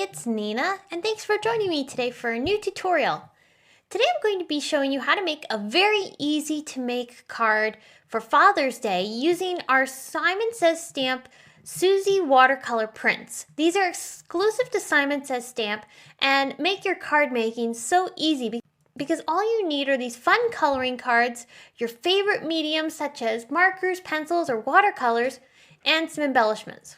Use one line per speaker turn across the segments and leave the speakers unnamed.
it's Nina, and thanks for joining me today for a new tutorial. Today I'm going to be showing you how to make a very easy to make card for Father's Day using our Simon Says Stamp Susie watercolor prints. These are exclusive to Simon Says Stamp and make your card making so easy because all you need are these fun coloring cards, your favorite mediums such as markers, pencils, or watercolors, and some embellishments.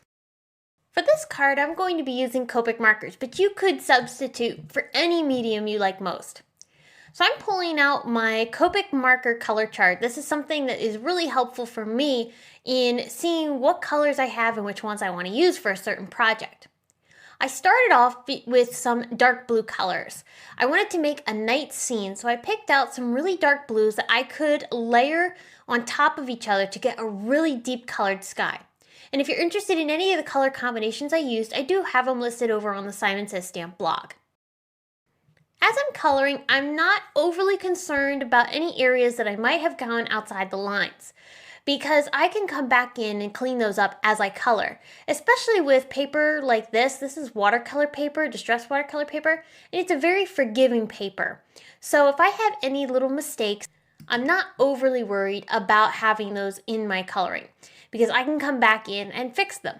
For this card, I'm going to be using Copic markers, but you could substitute for any medium you like most. So I'm pulling out my Copic marker color chart. This is something that is really helpful for me in seeing what colors I have and which ones I want to use for a certain project. I started off with some dark blue colors. I wanted to make a night scene, so I picked out some really dark blues that I could layer on top of each other to get a really deep colored sky. And if you're interested in any of the color combinations I used, I do have them listed over on the Simon Says Stamp blog. As I'm coloring, I'm not overly concerned about any areas that I might have gone outside the lines, because I can come back in and clean those up as I color, especially with paper like this. This is watercolor paper, distressed watercolor paper, and it's a very forgiving paper. So if I have any little mistakes, I'm not overly worried about having those in my coloring, because I can come back in and fix them.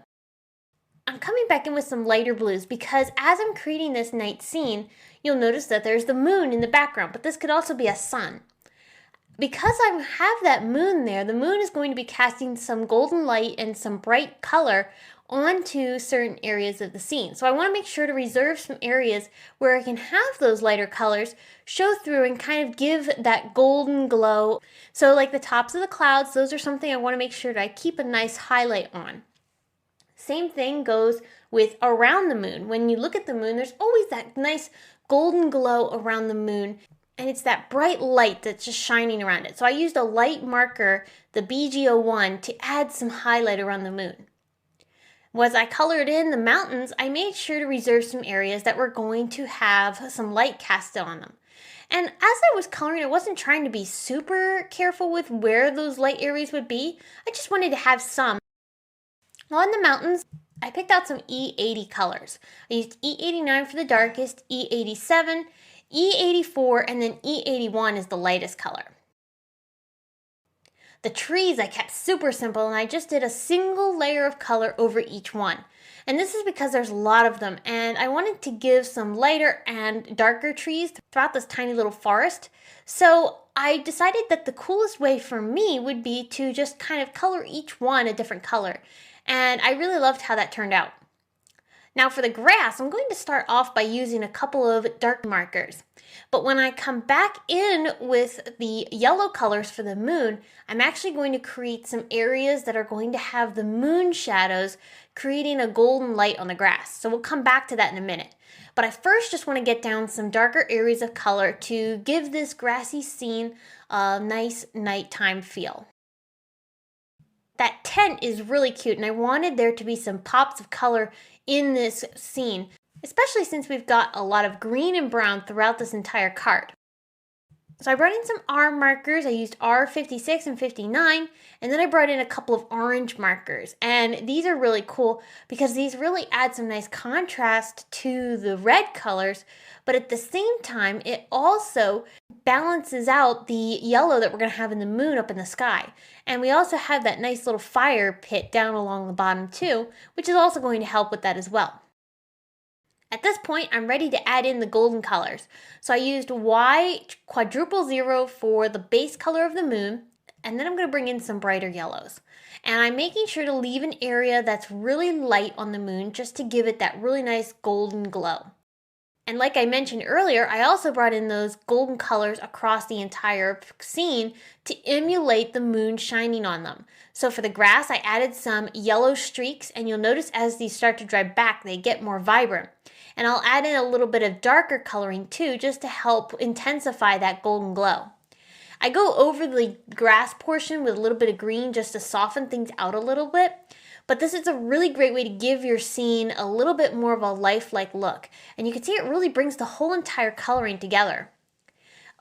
I'm coming back in with some lighter blues because as I'm creating this night scene, you'll notice that there's the moon in the background, but this could also be a sun. Because I have that moon there, the moon is going to be casting some golden light and some bright color onto certain areas of the scene. So I want to make sure to reserve some areas where I can have those lighter colors show through and kind of give that golden glow. So like the tops of the clouds, those are something I want to make sure that I keep a nice highlight on. Same thing goes with around the moon. When you look at the moon, there's always that nice golden glow around the moon, and it's that bright light that's just shining around it. So I used a light marker, the BG01, to add some highlight around the moon. As I colored in the mountains, I made sure to reserve some areas that were going to have some light cast on them. And as I was coloring, I wasn't trying to be super careful with where those light areas would be. I just wanted to have some. On the mountains, I picked out some E80 colors. I used E89 for the darkest, E87, E84, and then E81 is the lightest color. The trees I kept super simple, and I just did a single layer of color over each one. And this is because there's a lot of them, and I wanted to give some lighter and darker trees throughout this tiny little forest. So I decided that the coolest way for me would be to just kind of color each one a different color. And I really loved how that turned out. Now for the grass, I'm going to start off by using a couple of dark markers. But when I come back in with the yellow colors for the moon, I'm actually going to create some areas that are going to have the moon shadows creating a golden light on the grass. So we'll come back to that in a minute. But I first just want to get down some darker areas of color to give this grassy scene a nice nighttime feel. That tent is really cute, and I wanted there to be some pops of color in this scene, especially since we've got a lot of green and brown throughout this entire card. So I brought in some R markers. I used R56 and 59, and then I brought in a couple of orange markers. And these are really cool because these really add some nice contrast to the red colors, but at the same time, it also balances out the yellow that we're going to have in the moon up in the sky. And we also have that nice little fire pit down along the bottom too, which is also going to help with that as well. At this point, I'm ready to add in the golden colors. So I used Y00 for the base color of the moon, and then I'm going to bring in some brighter yellows. And I'm making sure to leave an area that's really light on the moon just to give it that really nice golden glow. And like I mentioned earlier, I also brought in those golden colors across the entire scene to emulate the moon shining on them. So for the grass, I added some yellow streaks, and you'll notice as these start to dry back, they get more vibrant. And I'll add in a little bit of darker coloring too, just to help intensify that golden glow. I go over the grass portion with a little bit of green just to soften things out a little bit. But this is a really great way to give your scene a little bit more of a lifelike look. And you can see it really brings the whole entire coloring together.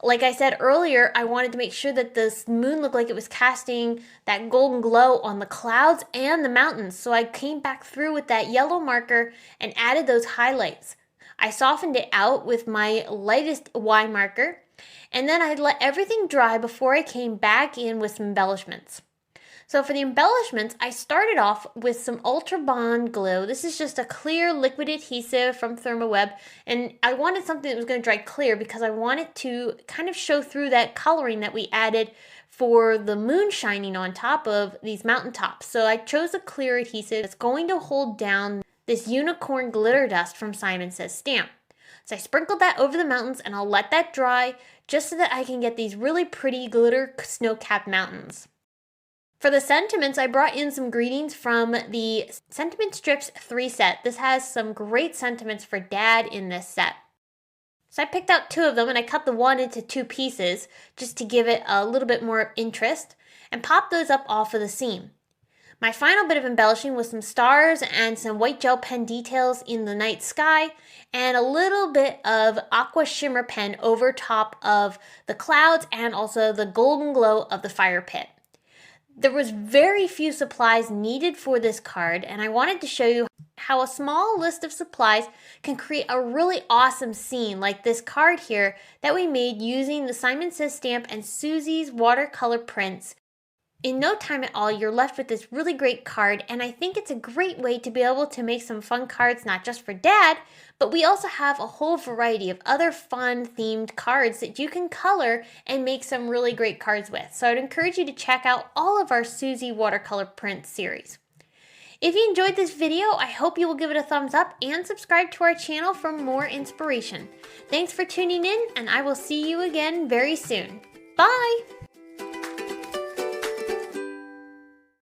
Like I said earlier, I wanted to make sure that this moon looked like it was casting that golden glow on the clouds and the mountains. So I came back through with that yellow marker and added those highlights. I softened it out with my lightest Y marker, and then I let everything dry before I came back in with some embellishments. So for the embellishments, I started off with some Ultra Bond glue. This is just a clear liquid adhesive from ThermoWeb, and I wanted something that was going to dry clear because I wanted to kind of show through that coloring that we added for the moon shining on top of these mountaintops. So I chose a clear adhesive that's going to hold down this unicorn glitter dust from Simon Says Stamp. So I sprinkled that over the mountains, and I'll let that dry just so that I can get these really pretty glitter snow-capped mountains. For the sentiments, I brought in some greetings from the Sentiment Strips 3 set. This has some great sentiments for Dad in this set. So I picked out 2 of them, and I cut the one into 2 pieces just to give it a little bit more interest, and popped those up off of the seam. My final bit of embellishing was some stars and some white gel pen details in the night sky, and a little bit of aqua shimmer pen over top of the clouds and also the golden glow of the fire pit. There was very few supplies needed for this card, and I wanted to show you how a small list of supplies can create a really awesome scene like this card here that we made using the Simon Says Stamp and Susie's watercolor prints. In no time at all, you're left with this really great card, and I think it's a great way to be able to make some fun cards, not just for Dad, but we also have a whole variety of other fun themed cards that you can color and make some really great cards with. So I'd encourage you to check out all of our Susie watercolor print series. If you enjoyed this video, I hope you will give it a thumbs up and subscribe to our channel for more inspiration. Thanks for tuning in, and I will see you again very soon. Bye!